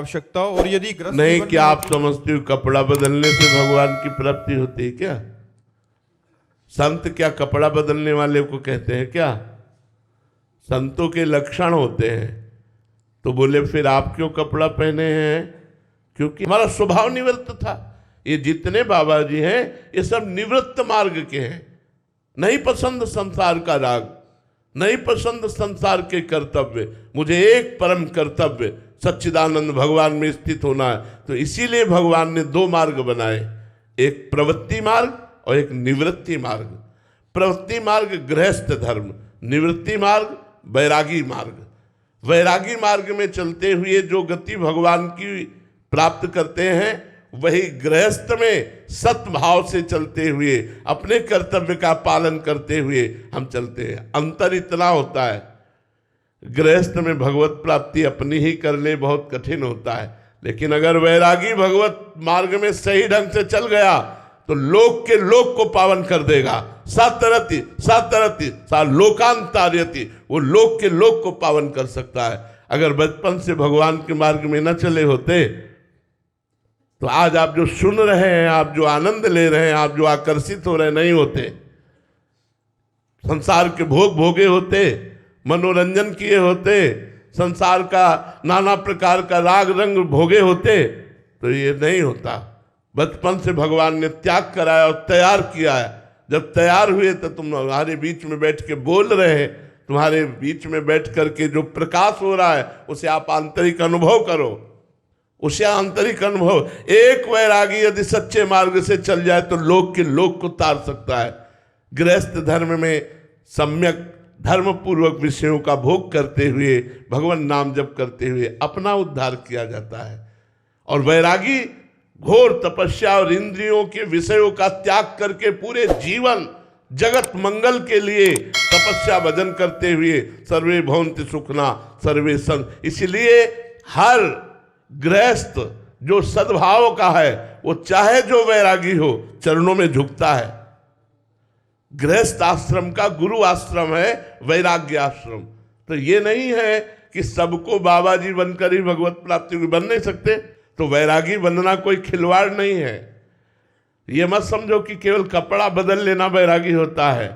आवश्यकता। और यदि ग्रस्त नहीं, जीवन क्या में आप समझते हो कपड़ा बदलने से भगवान की प्राप्ति होती है क्या? संत क्या कपड़ा बदलने वाले को कहते हैं क्या? संतों के लक्षण होते हैं। तो बोले फिर आप क्यों कपड़ा पहने हैं? क्योंकि हमारा स्वभाव निवृत्त था। ये जितने बाबा जी हैं ये सब निवृत्त मार्ग के हैं। नहीं पसंद संसार का राग, नहीं पसंद संसार के कर्तव्य, मुझे एक परम कर्तव्य सच्चिदानंद भगवान में स्थित होना है। तो इसीलिए भगवान ने दो मार्ग बनाए, एक प्रवृत्ति मार्ग और एक निवृत्ति मार्ग। प्रवृत्ति मार्ग गृहस्थ धर्म, निवृत्ति मार्ग वैरागी मार्ग। वैरागी मार्ग में चलते हुए जो गति भगवान की प्राप्त करते हैं, वही गृहस्थ में सत्भाव से चलते हुए अपने कर्तव्य का पालन करते हुए हम चलते हैं। अंतर इतना होता है, गृहस्थ में भगवत प्राप्ति अपनी ही करने बहुत कठिन होता है, लेकिन अगर वैरागी भगवत मार्ग में सही ढंग से चल गया तो लोक के लोक को पावन कर देगा। सातरति सातरति सा लोकांतार्यति, वो लोक के लोक को पावन कर सकता है। अगर बचपन से भगवान के मार्ग में न चले होते तो आज आप जो सुन रहे हैं, आप जो आनंद ले रहे हैं, आप जो आकर्षित हो रहे नहीं होते। संसार के भोग भोगे होते, मनोरंजन किए होते, संसार का नाना प्रकार का राग रंग भोगे होते, तो ये नहीं होता। बचपन से भगवान ने त्याग कराया और तैयार किया है। जब तैयार हुए तो तुम्हारे बीच में बैठ के बोल रहे हैं, तुम्हारे बीच में बैठ करके जो प्रकाश हो रहा है उसे आप आंतरिक अनुभव करो, उसे आंतरिक अनुभव। एक वैरागी यदि सच्चे मार्ग से चल जाए तो लोक के लोक को तार सकता है। गृहस्थ धर्म में सम्यक धर्म पूर्वक विषयों का भोग करते हुए, भगवान नाम जप करते हुए अपना उद्धार किया जाता है। और वैरागी घोर तपस्या और इंद्रियों के विषयों का त्याग करके पूरे जीवन जगत मंगल के लिए तपस्या भजन करते हुए सर्वे भवन्ति सुखना सर्वे संग। इसलिए हर गृहस्थ जो सद्भाव का है वो चाहे जो वैरागी हो चरणों में झुकता है। गृहस्थ आश्रम का गुरु आश्रम है वैराग्य आश्रम। तो ये नहीं है कि सबको बाबा जी बनकर ही भगवत प्राप्ति को बन नहीं सकते। तो वैरागी बनना कोई खिलवाड़ नहीं है। ये मत समझो कि केवल कपड़ा बदल लेना वैरागी होता है।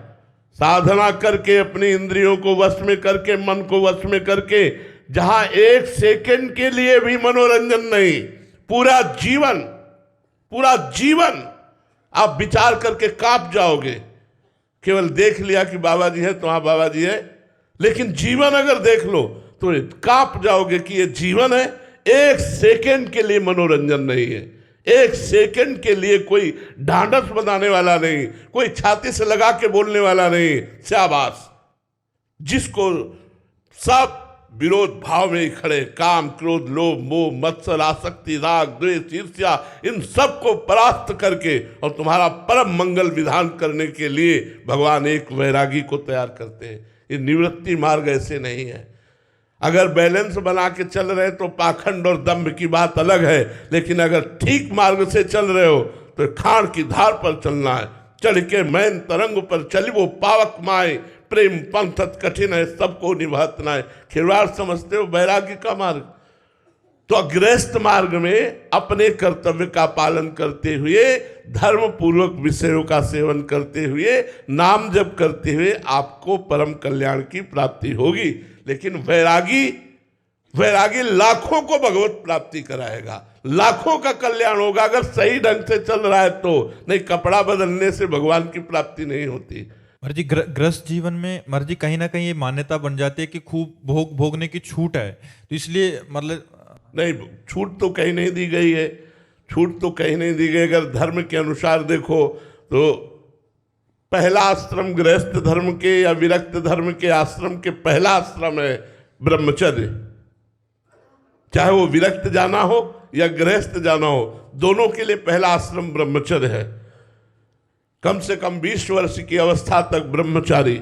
साधना करके अपनी इंद्रियों को वश में करके, मन को वश में करके, जहां एक सेकंड के लिए भी मनोरंजन नहीं, पूरा जीवन आप विचार करके कांप जाओगे। केवल देख लिया कि बाबा जी है तो हाँ बाबा जी है, लेकिन जीवन अगर देख लो तो कांप जाओगे कि ये जीवन है। एक सेकंड के लिए मनोरंजन नहीं है, एक सेकंड के लिए कोई ढांढस बनाने वाला नहीं, कोई छाती से लगा के बोलने वाला नहीं। शाबाश, जिसको सब विरोध भाव में ही खड़े, काम क्रोध लोभ मोह मत्सर आसक्ति राग द्वेष ईर्ष्या, इन सब को परास्त करके और तुम्हारा परम मंगल विधान करने के लिए भगवान एक वैरागी को तैयार करते हैं। ये निवृत्ति मार्ग ऐसे नहीं है। अगर बैलेंस बना के चल रहे तो पाखंड और दंभ की बात अलग है, लेकिन अगर ठीक मार्ग से चल रहे हो तो खाड़ की धार पर चलना है। चढ़ के मैन तरंग पर चली वो पावक माए, प्रेम पंथत कठिन है सबको निभातना है। खिलवाड़ समझते हो वैराग्य का मार्ग? तो गृहस्थ मार्ग में अपने कर्तव्य का पालन करते हुए, धर्म पूर्वक विषयों का सेवन करते हुए, नाम जप करते हुए आपको परम कल्याण की प्राप्ति होगी। लेकिन वैरागी लाखों को भगवत प्राप्ति कराएगा, लाखों का कल्याण होगा अगर सही ढंग से चल रहा है तो। नहीं, कपड़ा बदलने से भगवान की प्राप्ति नहीं होती। मर्जी ग्रस्त जीवन में मर्जी कहीं ना कहीं ये मान्यता बन जाती है कि खूब भोगने की छूट है, तो इसलिए मतलब नहीं, छूट तो कहीं नहीं दी गई है, छूट तो कहीं नहीं दी गई। अगर धर्म के अनुसार देखो तो पहला आश्रम गृहस्थ धर्म के या विरक्त धर्म के आश्रम के पहला आश्रम है ब्रह्मचर्य। चाहे वो विरक्त जाना हो या गृहस्थ जाना हो, दोनों के लिए पहला आश्रम ब्रह्मचर्य है। कम से कम 20 वर्ष की अवस्था तक ब्रह्मचारी।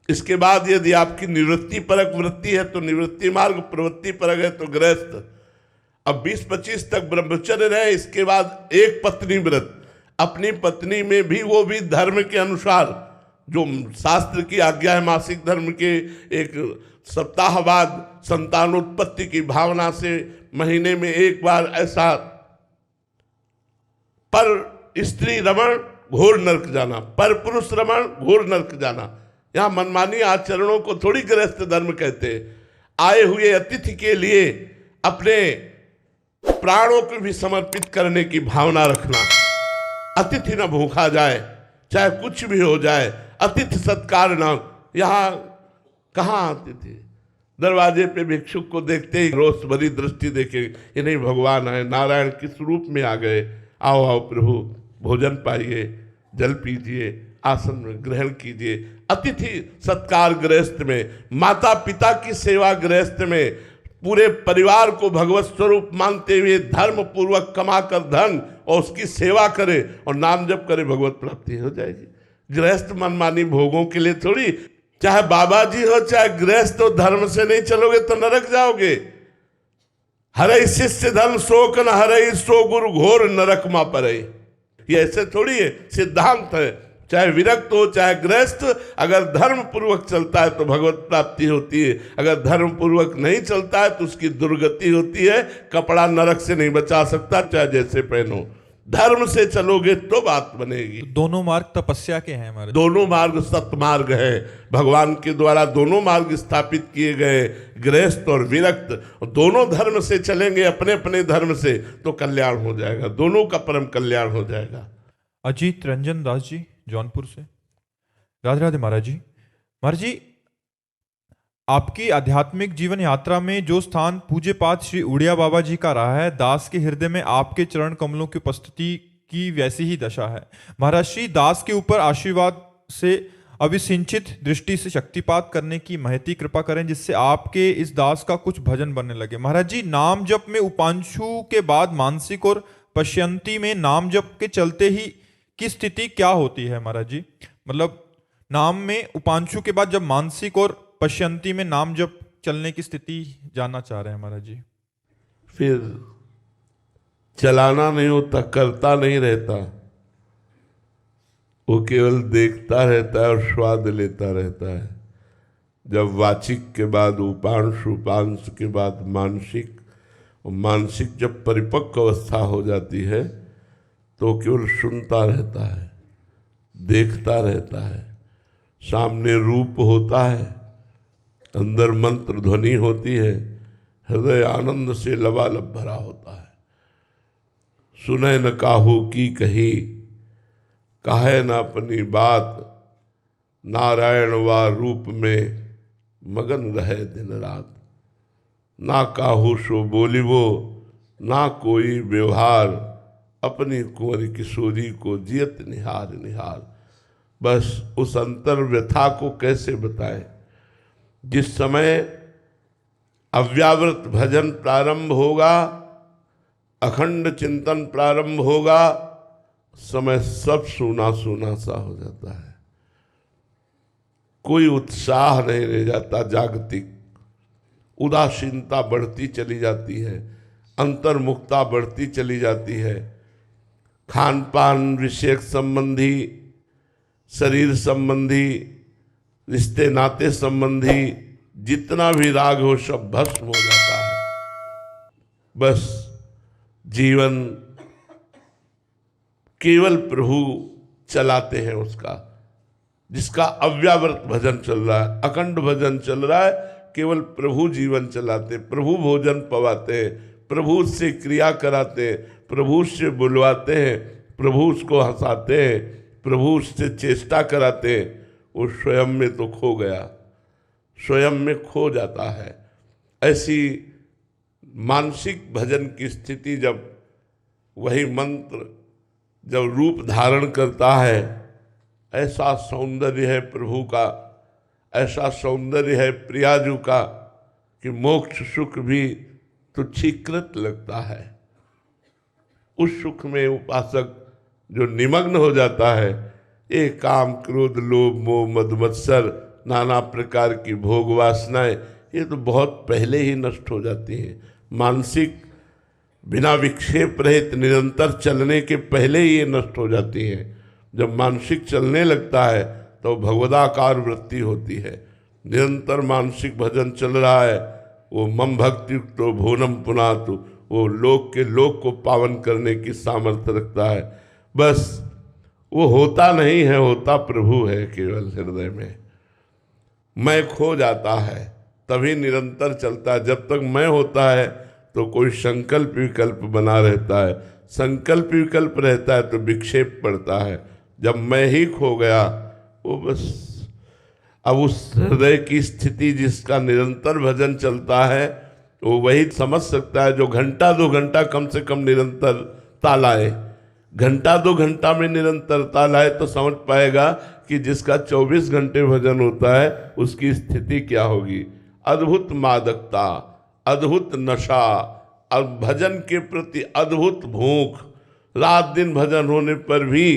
इसके बाद यदि आपकी निवृत्ति परक वृत्ति है तो निवृत्ति मार्ग, प्रवृत्ति परक है तो गृहस्थ। अब 20-25 तक ब्रह्मचर्य रहे, इसके बाद एक पत्नी व्रत। अपनी पत्नी में भी वो भी धर्म के अनुसार जो शास्त्र की आज्ञा है, मासिक धर्म के एक सप्ताहवाद संतानोत्पत्ति की भावना से महीने में एक बार ऐसा, पर स्त्री रमण घोर नरक जाना, पर पुरुष रमण घोर नरक जाना। यहां मनमानी आचरणों को थोड़ी गृहस्थ धर्म कहते। आए हुए अतिथि के लिए अपने प्राणों को भी समर्पित करने की भावना रखना। अतिथि न भूखा जाए, चाहे कुछ भी हो जाए, अतिथि सत्कार न। यहां कहाँ अतिथि? दरवाजे पे भिक्षुक को देखते ही रोष भरी दृष्टि देखे, ये नहीं भगवान है, नारायण किस रूप में आ गए। आओ आओ प्रभु, भोजन पाइए, जल पीजिए, आसन में ग्रहण कीजिए। अतिथि सत्कार गृहस्थ में, माता पिता की सेवा गृहस्थ में, पूरे परिवार को भगवत स्वरूप मानते हुए धर्म पूर्वक कमा कर धन और उसकी सेवा करे और नाम जप करे, भगवत प्राप्ति हो जाएगी। गृहस्थ मनमानी भोगों के लिए थोड़ी, चाहे बाबा जी हो चाहे गृहस्थ हो, धर्म से नहीं चलोगे तो नरक जाओगे। हरे शिष्य धर्म शोक न हरे, सो गुरु घोर नरक मा परे। ये ऐसे थोड़ी है, सिद्धांत है। चाहे विरक्त हो चाहे गृहस्थ, अगर धर्म पूर्वक चलता है तो भगवत प्राप्ति होती है, अगर धर्म पूर्वक नहीं चलता है तो उसकी दुर्गति होती है। कपड़ा नरक से नहीं बचा सकता, चाहे जैसे पहनो। धर्म से चलोगे तो बात बनेगी। दोनों मार्ग तपस्या के हैं हमारे, दोनों मार्ग सतमार्ग है। भगवान के द्वारा दोनों मार्ग स्थापित किए गए, गृहस्थ और विरक्त। दोनों धर्म से चलेंगे, अपने अपने धर्म से, तो कल्याण हो जाएगा, दोनों का परम कल्याण हो जाएगा। अजीत रंजन दास जी जौनपुर से, राधे राधे महाराज जी। महाराज जी, आपकी आध्यात्मिक जीवन यात्रा में जो स्थान पूज्य पाद श्री उड़िया बाबा जी का रहा है, दास के हृदय में आपके चरण कमलों की उपस्थिति की वैसी ही दशा है। महाराज श्री दास के ऊपर आशीर्वाद से अभिसिंचित दृष्टि से शक्तिपात करने की महती कृपा करें, जिससे आपके इस दास का कुछ भजन बनने लगे। महाराज जी, नाम जप में उपांशु के बाद मानसिक और पश्यंती में नाम जप के चलते ही की स्थिति क्या होती है महाराज जी? मतलब नाम में उपांशु के बाद जब मानसिक और पश्यंती में नाम जप चलने की स्थिति जानना चाह रहे हैं महाराज जी। फिर चलाना नहीं होता, करता नहीं रहता, वो केवल देखता रहता है और स्वाद लेता रहता है। जब वाचिक के बाद उपांश, उपांश के बाद मानसिक, और मानसिक जब परिपक्व अवस्था हो जाती है तो केवल सुनता रहता है, देखता रहता है। सामने रूप होता है, अंदर मंत्र ध्वनि होती है, हृदय आनंद से लबालब भरा होता है। सुने न काहू की कही, काहे न अपनी बात, नारायण वा रूप में मगन रहे दिन रात। ना काहू सो बोलिबो, ना कोई व्यवहार, अपनी कुंवर किशोरी को जियत निहार निहार। बस उस अंतर व्यथा को कैसे बताएं? जिस समय अव्यावृत भजन प्रारंभ होगा, अखंड चिंतन प्रारंभ होगा, समय सब सूना सूना सा हो जाता है। कोई उत्साह नहीं रह जाता, जागतिक उदासीनता बढ़ती चली जाती है, अंतर्मुखता बढ़ती चली जाती है। खान पान विषयक संबंधी, शरीर संबंधी, रिश्ते नाते संबंधी जितना भी राग हो सब भस्म हो जाता है। बस जीवन केवल प्रभु चलाते हैं उसका, जिसका अव्यावृत भजन चल रहा है, अखंड भजन चल रहा है, केवल प्रभु जीवन चलाते, प्रभु भोजन पवाते हैं, प्रभु से क्रिया कराते हैं, प्रभु से बुलवाते हैं, प्रभु उसको हंसाते हैं, प्रभु उससे चेष्टा कराते हैं। वो स्वयं में तो खो गया, स्वयं में खो जाता है। ऐसी मानसिक भजन की स्थिति जब वही मंत्र जब रूप धारण करता है, ऐसा सौंदर्य है प्रभु का, ऐसा सौंदर्य है प्रियाजू का कि मोक्ष सुख भी तुच्छीकृत लगता है। उस सुख में उपासक जो निमग्न हो जाता है, ये काम क्रोध लोभ मोह मद मत्सर नाना प्रकार की भोग वासनाएं, ये तो बहुत पहले ही नष्ट हो जाती हैं। मानसिक बिना विक्षेप रहित निरंतर चलने के पहले ही ये नष्ट हो जाती हैं। जब मानसिक चलने लगता है तो भगवदाकार वृत्ति होती है, निरंतर मानसिक भजन चल रहा है, वो मम भक्ति तो भुवनम पुनातु, वो लोक के लोक को पावन करने की सामर्थ्य रखता है। बस वो होता नहीं है, होता प्रभु है केवल हृदय में। मैं खो जाता है तभी निरंतर चलता है। जब तक मैं होता है तो कोई संकल्प विकल्प बना रहता है, संकल्प विकल्प रहता है तो विक्षेप पड़ता है। जब मैं ही खो गया, वो बस अब उस हृदय की स्थिति जिसका निरंतर भजन चलता है वो वही समझ सकता है, जो घंटा 2 घंटा कम से कम निरंतरता लाए। घंटा 2 घंटा में निरंतरता लाए तो समझ पाएगा कि जिसका 24 घंटे भजन होता है उसकी स्थिति क्या होगी। अद्भुत मादकता, अद्भुत नशा, और भजन के प्रति अद्भुत भूख। रात दिन भजन होने पर भी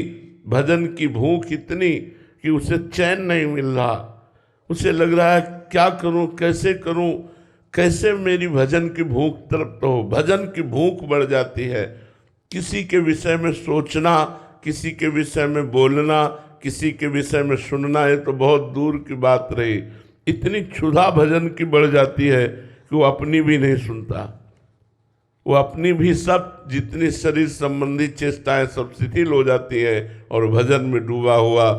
भजन की भूख इतनी कि उसे चैन नहीं मिल रहा। उसे लग रहा है क्या करूं, कैसे करूं, कैसे मेरी भजन की भूख तृप्त हो। भजन की भूख बढ़ जाती है। किसी के विषय में सोचना, किसी के विषय में बोलना, किसी के विषय में सुनना, ये तो बहुत दूर की बात रही। इतनी क्षुधा भजन की बढ़ जाती है कि वो अपनी भी नहीं सुनता। वो अपनी भी सब जितनी शरीर संबंधी चेष्टाएं सब शिथिल हो जाती हैं और भजन में डूबा हुआ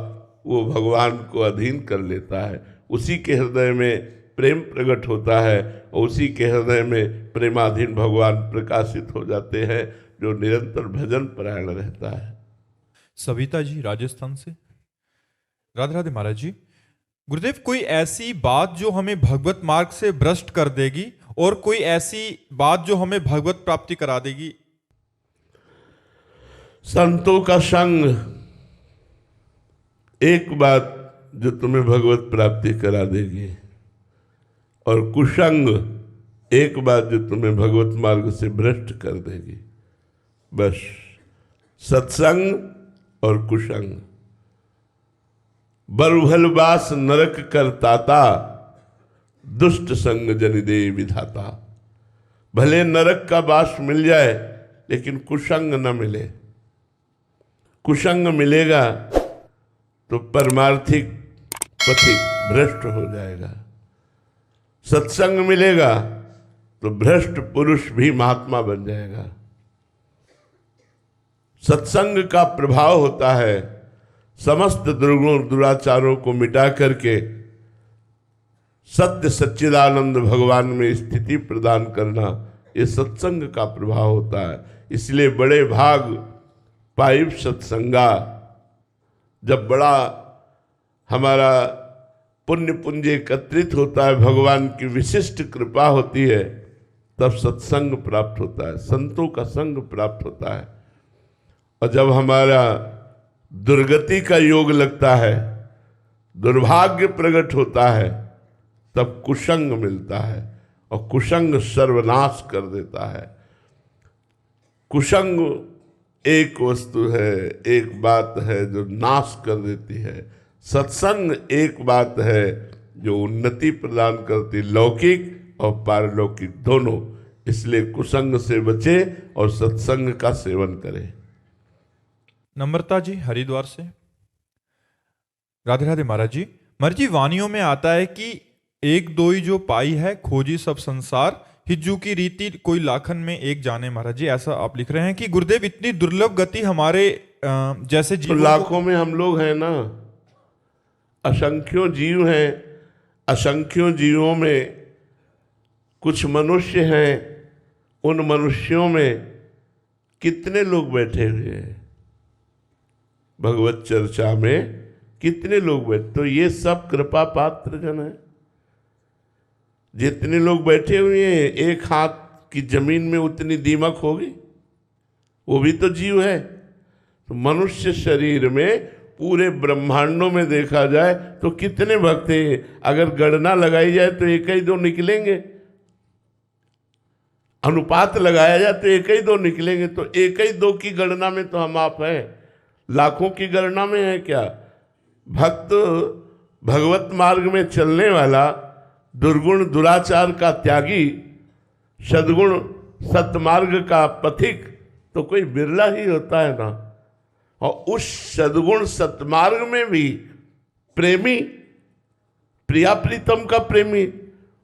वो भगवान को अधीन कर लेता है। उसी के हृदय में प्रेम प्रकट होता है और उसी के हृदय में प्रेमाधीन भगवान प्रकाशित हो जाते हैं, जो निरंतर भजन परायण रहता है। सविता जी राजस्थान से। राधे राधे महाराज जी। गुरुदेव, कोई ऐसी बात जो हमें भगवत मार्ग से भ्रष्ट कर देगी और कोई ऐसी बात जो हमें भगवत प्राप्ति करा देगी? संतों का संग एक बात जो तुम्हें भगवत प्राप्ति करा देगी, और कुसंग एक बात जो तुम्हें भगवत मार्ग से भ्रष्ट कर देगी। बस सत्संग और कुसंग। बरुभलवास नरक करताता, दुष्ट संग जनिदे विधाता। भले नरक का वास मिल जाए लेकिन कुसंग न मिले। कुसंग मिलेगा तो परमार्थिक पथिक भ्रष्ट हो जाएगा। सत्संग मिलेगा तो भ्रष्ट पुरुष भी महात्मा बन जाएगा। सत्संग का प्रभाव होता है समस्त दुर्गुण दुराचारों को मिटा करके सत्य सच्चिदानंद भगवान में स्थिति प्रदान करना। ये सत्संग का प्रभाव होता है। इसलिए बड़े भाग पाइप सत्संगा। जब बड़ा हमारा पुण्य पुंज एकत्रित होता है, भगवान की विशिष्ट कृपा होती है, तब सत्संग प्राप्त होता है, संतों का संग प्राप्त होता है। और जब हमारा दुर्गति का योग लगता है, दुर्भाग्य प्रकट होता है, तब कुसंग मिलता है और कुसंग सर्वनाश कर देता है। कुसंग एक वस्तु है, एक बात है जो नाश कर देती है। सत्संग एक बात है जो उन्नति प्रदान करती, लौकिक और पारलौकिक दोनों। इसलिए कुसंग से बचे और सत्संग का सेवन करें। नम्रता जी हरिद्वार से। राधे राधे महाराज जी। महाराज जी, वाणियों में आता है कि एक दोई जो पाई है खोजी सब संसार, हिज्जू की रीति कोई लाखन में एक जाने। महाराज जी ऐसा आप लिख रहे हैं कि गुरुदेव इतनी दुर्लभ गति हमारे जैसे जीव, तो लाखों में हम लोग हैं ना, असंख्यों जीव हैं। असंख्यों जीवों में कुछ मनुष्य हैं, उन मनुष्यों में कितने लोग बैठे हुए हैं भगवत चर्चा में, कितने लोग बैठे। तो ये सब कृपा पात्र जन है। जितने लोग बैठे हुए हैं, एक हाथ की जमीन में उतनी दीमक होगी, वो भी तो जीव है। तो मनुष्य शरीर में पूरे ब्रह्मांडों में देखा जाए तो कितने भक्त हैं। अगर गणना लगाई जाए तो एक ही दो निकलेंगे, अनुपात लगाया जाए तो एक ही दो निकलेंगे। तो एक ही दो की गणना में तो हम आप हैं, लाखों की गणना में है क्या? भक्त भगवत मार्ग में चलने वाला, दुर्गुण दुराचार का त्यागी, सद्गुण सतमार्ग का पथिक तो कोई बिरला ही होता है ना। और उस सद्गुण सतमार्ग में भी प्रेमी, प्रिया प्रीतम का प्रेमी,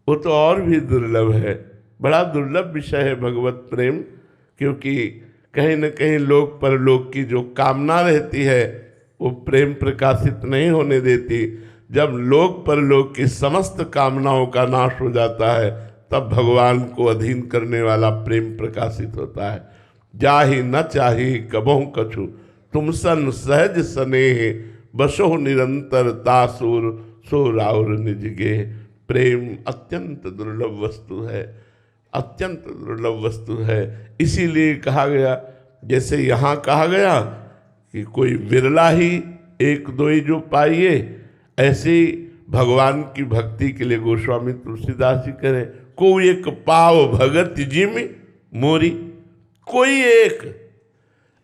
वो तो और भी दुर्लभ है। बड़ा दुर्लभ विषय है भगवत प्रेम, क्योंकि कहीं न कहीं लोक परलोक की जो कामना रहती है वो प्रेम प्रकाशित नहीं होने देती। जब लोक परलोक की समस्त कामनाओं का नाश हो जाता है तब भगवान को अधीन करने वाला प्रेम प्रकाशित होता है। जाहि न चाही कबहु कछु, तुम सन सहज स्नेह, बसो निरंतर तासुर, सो राउर निजगे। प्रेम अत्यंत दुर्लभ वस्तु है, अत्यंत दुर्लभ वस्तु है। इसीलिए कहा गया, जैसे यहाँ कहा गया कि कोई विरला ही एक दो ही जो पाइए, ऐसे ही भगवान की भक्ति के लिए गोस्वामी तुलसीदास जी करें, को एक पाव भगत जिम मोरी, कोई एक।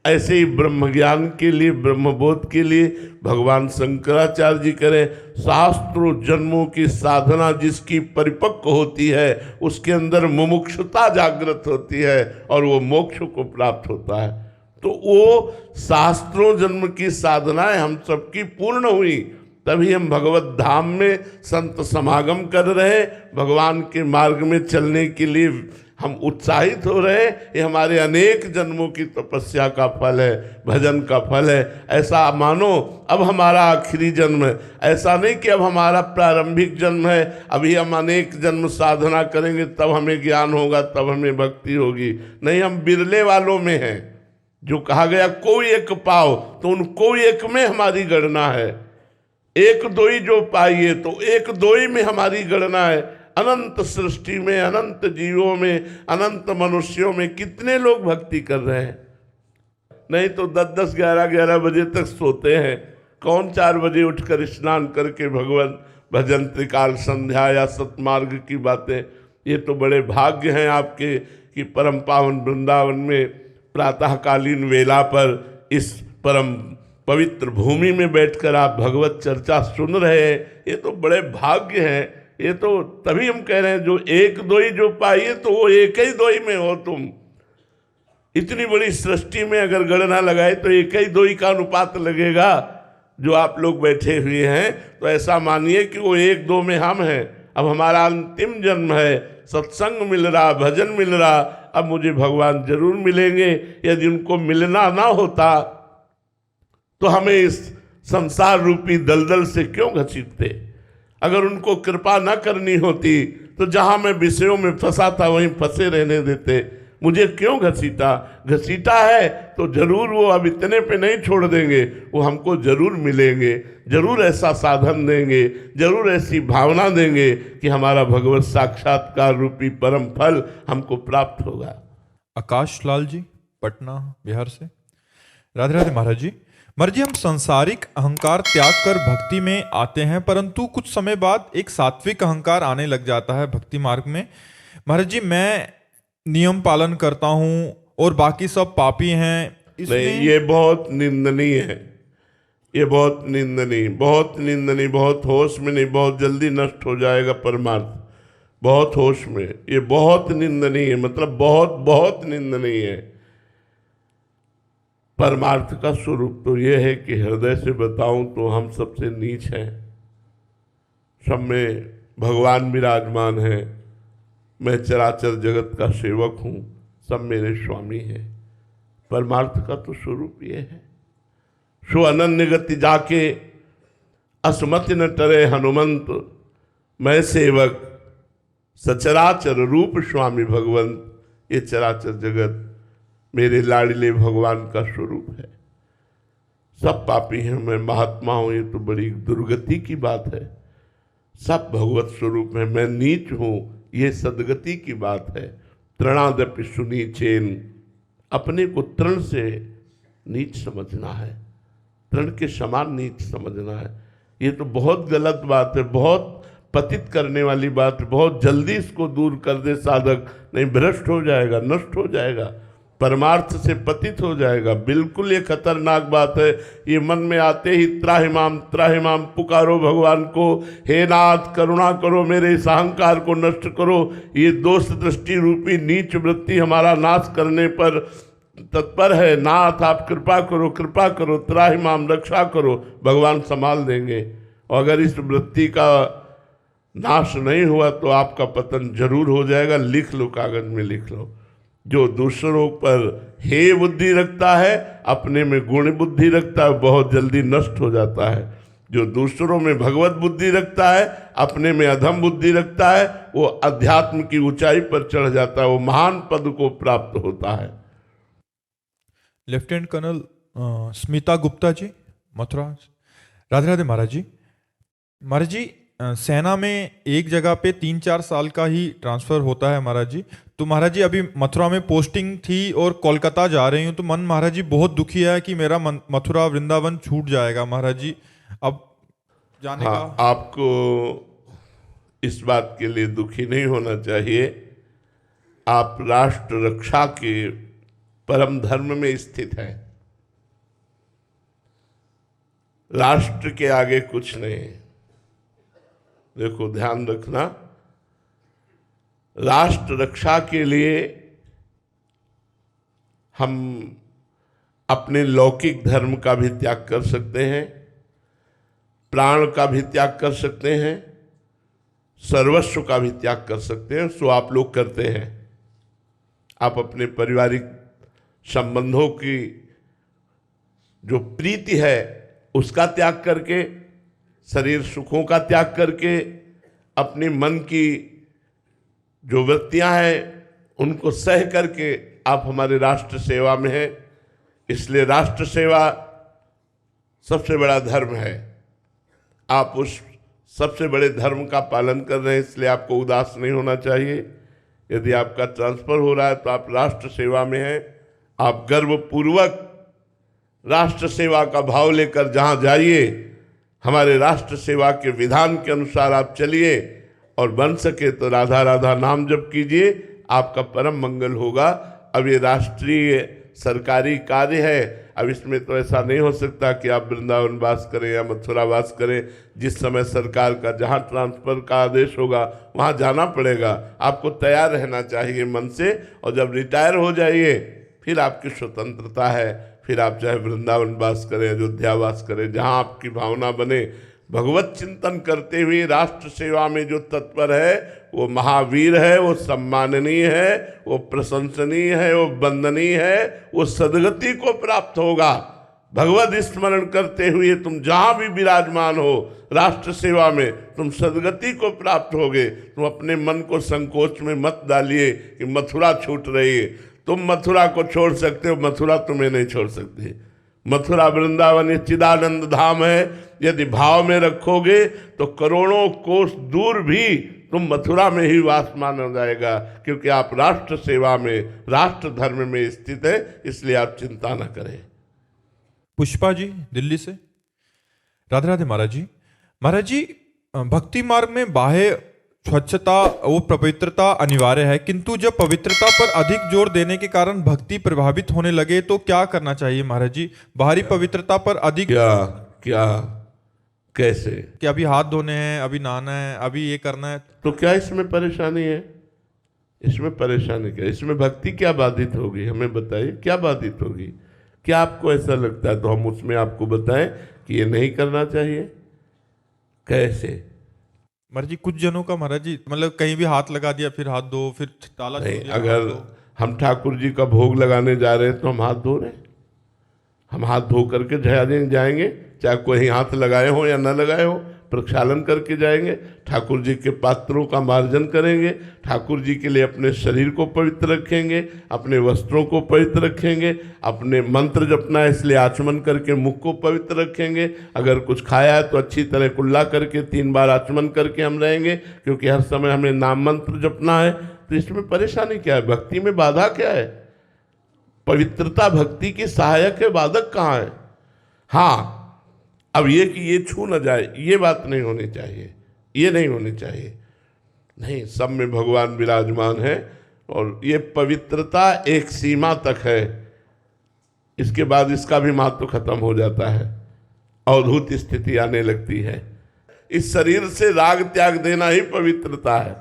ऐसे ही ब्रह्म ज्ञान के लिए, ब्रह्मबोध के लिए भगवान शंकराचार्य जी करें, शास्त्रों जन्मों की साधना जिसकी परिपक्व होती है उसके अंदर मुमुक्षुता जागृत होती है और वो मोक्ष को प्राप्त होता है। तो वो शास्त्रों जन्म की साधनाएं हम सबकी पूर्ण हुई, तभी हम भगवत धाम में संत समागम कर रहे, भगवान के मार्ग में चलने के लिए हम उत्साहित हो रहे। ये हमारे अनेक जन्मों की तपस्या का फल है, भजन का फल है। ऐसा मानो अब हमारा आखिरी जन्म है, ऐसा नहीं कि अब हमारा प्रारंभिक जन्म है, अभी हम अनेक जन्म साधना करेंगे तब हमें ज्ञान होगा, तब हमें भक्ति होगी। नहीं, हम बिरले वालों में हैं। जो कहा गया कोई एक पाओ, तो उन कोई एक में हमारी गणना है। एक दो ही जो पाइए, तो एक दो ही में हमारी गणना है। अनंत सृष्टि में, अनंत जीवों में, अनंत मनुष्यों में कितने लोग भक्ति कर रहे हैं। नहीं तो 10-10, 11-11 बजे तक सोते हैं। कौन 4 बजे उठकर स्नान करके भगवान भजन, त्रिकाल संध्या या सतमार्ग की बातें। ये तो बड़े भाग्य हैं आपके कि परम पावन वृंदावन में प्रातःकालीन वेला पर इस परम पवित्र भूमि में बैठकर आप भगवत चर्चा सुन रहे हैं। ये तो बड़े भाग्य हैं। ये तो तभी हम कह रहे हैं, जो एक दो ही जो पाइए, तो वो एक ही दो ही में हो तुम। इतनी बड़ी सृष्टि में अगर गणना लगाए तो एक ही दो ही का अनुपात लगेगा। जो आप लोग बैठे हुए हैं, तो ऐसा मानिए कि वो एक दो में हम हैं। अब हमारा अंतिम जन्म है, सत्संग मिल रहा, भजन मिल रहा, अब मुझे भगवान जरूर मिलेंगे। यदि उनको मिलना ना होता तो हमें इस संसार रूपी दलदल से क्यों घसीटते। अगर उनको कृपा न करनी होती तो जहां मैं विषयों में फंसा था वहीं फंसे रहने देते। मुझे क्यों घसीटा है तो जरूर वो अब इतने पे नहीं छोड़ देंगे, वो हमको जरूर मिलेंगे, जरूर ऐसा साधन देंगे, जरूर ऐसी भावना देंगे कि हमारा भगवत साक्षात्कार रूपी परम फल हमको प्राप्त होगा। आकाश लाल जी, पटना बिहार से। राधे राधे महाराज जी। महाराज जी, हम सांसारिक अहंकार त्याग कर भक्ति में आते हैं, परंतु कुछ समय बाद एक सात्विक अहंकार आने लग जाता है भक्ति मार्ग में। महाराज जी, मैं नियम पालन करता हूँ और बाकी सब पापी हैं, नहीं, ये बहुत निंदनीय है। ये बहुत निंदनीय, बहुत निंदनीय, बहुत होश में नहीं, बहुत जल्दी नष्ट हो जाएगा परमार्थ। बहुत होश में, ये बहुत निंदनीय है, मतलब बहुत बहुत निंदनीय है। परमार्थ का स्वरूप तो ये है कि हृदय से बताऊं तो हम सबसे नीच हैं। सब में भगवान विराजमान है, मैं चराचर जगत का सेवक हूँ, सब मेरे स्वामी हैं। परमार्थ का तो स्वरूप ये है। सो अनन्य गति जाके असमति न टरे हनुमंत, मैं सेवक सचराचर रूप स्वामी भगवंत। ये चराचर जगत मेरे लाडले भगवान का स्वरूप है। सब पापी हैं, मैं महात्मा हूँ, ये तो बड़ी दुर्गति की बात है। सब भगवत स्वरूप है, मैं नीच हूँ, ये सदगति की बात है। तृणादपि सुनीचेन, अपने को तृण से नीच समझना है, तृण के समान नीच समझना है। ये तो बहुत गलत बात है, बहुत पतित करने वाली बात है। बहुत जल्दी इसको दूर कर दे साधक, नहीं भ्रष्ट हो जाएगा, नष्ट हो जाएगा, परमार्थ से पतित हो जाएगा। बिल्कुल ये खतरनाक बात है। ये मन में आते ही त्राहिमाम पुकारो भगवान को, हे नाथ करुणा करो, मेरे इस अहंकार को नष्ट करो। ये दोष दृष्टि रूपी नीच वृत्ति हमारा नाश करने पर तत्पर है। नाथ आप कृपा करो, कृपा करो, त्राहिमाम रक्षा करो, भगवान संभाल देंगे। और अगर इस वृत्ति का नाश नहीं हुआ तो आपका पतन जरूर हो जाएगा। लिख लो, कागज में लिख लो। जो दूसरों पर हे बुद्धि रखता है, अपने में गुण बुद्धि रखता है, बहुत जल्दी नष्ट हो जाता है। जो दूसरों में भगवत बुद्धि रखता है, अपने में अधम बुद्धि रखता है, वो अध्यात्म की ऊंचाई पर चढ़ जाता है, वो महान पद को प्राप्त होता है। Lieutenant colonel Smita Gupta ji, Mathura. राधे राधे महाराज जी। महाराज जी, सेना में एक जगह पे 3-4 साल का ही ट्रांसफर होता है महाराज जी। तो महाराज जी अभी मथुरा में पोस्टिंग थी और कोलकाता जा रही हूँ, तो मन महाराज जी बहुत दुखी है कि मेरा मथुरा वृंदावन छूट जाएगा महाराज जी। अब जाने हाँ, का आपको इस बात के लिए दुखी नहीं होना चाहिए। आप राष्ट्र रक्षा के परम धर्म में स्थित हैं। राष्ट्र के आगे कुछ नहीं। देखो, ध्यान रखना, राष्ट्र रक्षा के लिए हम अपने लौकिक धर्म का भी त्याग कर सकते हैं, प्राण का भी त्याग कर सकते हैं, सर्वस्व का भी त्याग कर सकते हैं। सो आप लोग करते हैं। आप अपने पारिवारिक संबंधों की जो प्रीति है उसका त्याग करके, शरीर सुखों का त्याग करके, अपने मन की जो वृत्तियां हैं उनको सह करके आप हमारे राष्ट्र सेवा में हैं। इसलिए राष्ट्र सेवा सबसे बड़ा धर्म है। आप उस सबसे बड़े धर्म का पालन कर रहे हैं, इसलिए आपको उदास नहीं होना चाहिए। यदि आपका ट्रांसफर हो रहा है तो आप राष्ट्र सेवा में हैं। आप गर्वपूर्वक राष्ट्र सेवा का भाव लेकर जहाँ जाइए, हमारे राष्ट्र सेवा के विधान के अनुसार आप चलिए और बन सके तो राधा राधा नाम जप कीजिए, आपका परम मंगल होगा। अब ये राष्ट्रीय सरकारी कार्य है, अब इसमें तो ऐसा नहीं हो सकता कि आप वृंदावन वास करें या मथुरा वास करें। जिस समय सरकार का जहाँ ट्रांसफर का आदेश होगा वहाँ जाना पड़ेगा। आपको तैयार रहना चाहिए मन से, और जब रिटायर हो जाइए फिर आपकी स्वतंत्रता है। फिर आप चाहे वृंदावन वास करें, अयोध्या वास करें, जहाँ आपकी भावना बने। भगवत चिंतन करते हुए राष्ट्र सेवा में जो तत्पर है वो महावीर है, वो सम्माननीय है, वो प्रशंसनीय है, वो वंदनीय है, वो सदगति को प्राप्त होगा। भगवत स्मरण करते हुए तुम जहाँ भी विराजमान हो राष्ट्र सेवा में, तुम सदगति को प्राप्त होगे। तुम अपने मन को संकोच में मत डालिए कि मथुरा छूट रही है। तुम मथुरा को छोड़ सकते हो, मथुरा तुम्हें नहीं छोड़ सकती। मथुरा वृंदावन ये चिदानंद धाम है। यदि भाव में रखोगे तो करोड़ों कोस दूर भी तुम मथुरा में ही वास माना जाएगा, क्योंकि आप राष्ट्र सेवा में, राष्ट्र धर्म में स्थित है। इसलिए आप चिंता न करें। पुष्पा जी, दिल्ली से। राधे राधे महाराज जी। महाराज जी, भक्ति मार्ग में बाह्य स्वच्छता वो पवित्रता अनिवार्य है, किंतु जब पवित्रता पर अधिक जोर देने के कारण भक्ति प्रभावित होने लगे तो क्या करना चाहिए महाराज जी? बाहरी पवित्रता पर अधिक क्या कैसे? कि अभी हाथ धोने हैं, अभी नहाना है, अभी ये करना है, तो क्या इसमें परेशानी है? इसमें परेशानी क्या? इसमें भक्ति क्या बाधित होगी? हमें बताइए, क्या बाधित होगी? क्या आपको ऐसा लगता है तो हम उसमें आपको बताएं कि ये नहीं करना चाहिए? कैसे? महाराज जी, कुछ जनों का महाराज जी मतलब कहीं भी हाथ लगा दिया, फिर हाथ धो, फिर ताला छोड़ नहीं, दिया, अगर हम ठाकुर जी का भोग लगाने जा रहे हैं तो हम हाथ धो रहे हैं। हम हाथ धो करके जाएंगे, चाहे कोई हाथ लगाए हो या न लगाए हो, प्रक्षालन करके जाएंगे। ठाकुर जी के पात्रों का मार्जन करेंगे, ठाकुर जी के लिए अपने शरीर को पवित्र रखेंगे, अपने वस्त्रों को पवित्र रखेंगे, अपने मंत्र जपना है इसलिए आचमन करके मुख को पवित्र रखेंगे। अगर कुछ खाया है तो अच्छी तरह कुल्ला करके 3 बार आचमन करके हम रहेंगे, क्योंकि हर समय हमें नाम मंत्र जपना है। तो इसमें परेशानी क्या है? भक्ति में बाधा क्या है? पवित्रता भक्ति की सहायक है, बाधक कहाँ है? हाँ, अब ये कि ये छू न जाए, ये बात नहीं होनी चाहिए, ये नहीं होनी चाहिए। नहीं, सब में भगवान विराजमान है, और ये पवित्रता एक सीमा तक है। इसके बाद इसका भी महत्व खत्म हो जाता है, अवधूत स्थिति आने लगती है। इस शरीर से राग त्याग देना ही पवित्रता है।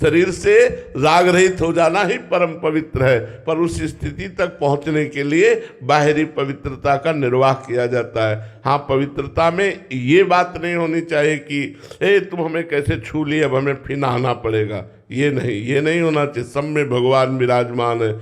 शरीर से राग रहित हो जाना ही परम पवित्र है, पर उस स्थिति तक पहुंचने के लिए बाहरी पवित्रता का निर्वाह किया जाता है। हाँ, पवित्रता में ये बात नहीं होनी चाहिए कि तुम हमें कैसे छू लिए, अब हमें फिर नहाना पड़ेगा। ये नहीं होना चाहिए। सब में भगवान विराजमान है,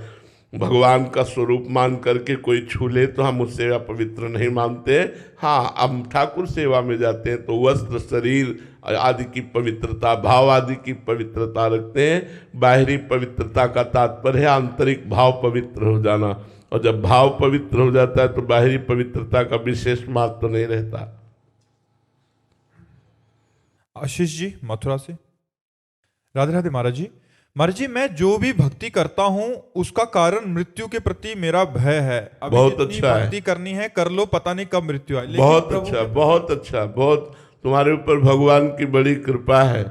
भगवान का स्वरूप मान करके कोई छू ले तो हम उससे अपवित्र नहीं मानते। हाँ, हम ठाकुर सेवा में जाते हैं तो वस्त्र, शरीर आदि की पवित्रता, भाव आदि की पवित्रता रखते हैं। बाहरी पवित्रता का तात्पर्य है आंतरिक भाव पवित्र हो जाना, और जब भाव पवित्र हो जाता है तो बाहरी पवित्रता का विशेष महत्व नहीं रहता। आशीष जी मथुरा से, राधे राधे महाराज जी। महाराज जी, मैं जो भी भक्ति करता हूँ उसका कारण मृत्यु के प्रति मेरा भय है। अभी बहुत जितनी अच्छा है। भक्ति करनी है कर लो, पता नहीं कब मृत्यु आए। लेकिन बहुत प्रभु अच्छा, बहुत अच्छा, बहुत तुम्हारे ऊपर भगवान की बड़ी कृपा है।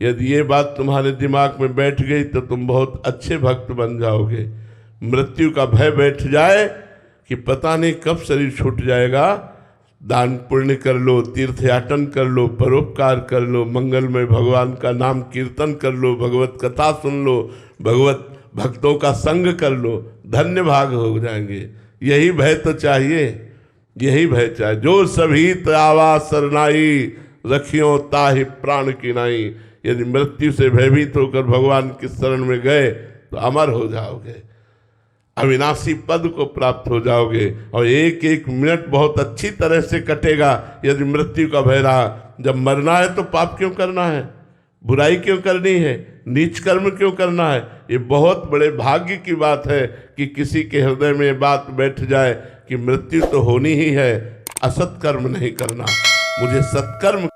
यदि ये बात तुम्हारे दिमाग में बैठ गई तो तुम बहुत अच्छे भक्त बन जाओगे। मृत्यु का भय बैठ जाए कि पता नहीं कब शरीर छूट जाएगा, दान पुण्य कर लो, तीर्थयाटन कर लो, परोपकार कर लो, मंगलमय भगवान का नाम कीर्तन कर लो, भगवत कथा सुन लो, भगवत भक्तों का संग कर लो, धन्य भाग हो जाएंगे। यही भय तो चाहिए, यही भय चाहिए। जो सभी आवा सरनाई, रखियो ताहि प्राण की नाई। यदि मृत्यु से भयभीत होकर भगवान की शरण में गए तो अमर हो जाओगे, अविनाशी पद को प्राप्त हो जाओगे, और एक एक मिनट बहुत अच्छी तरह से कटेगा यदि मृत्यु का भय रहा। जब मरना है तो पाप क्यों करना है, बुराई क्यों करनी है, नीच कर्म क्यों करना है। ये बहुत बड़े भाग्य की बात है कि किसी के हृदय में ये बात बैठ जाए कि मृत्यु तो होनी ही है, असत्कर्म नहीं करना, मुझे सत्कर्म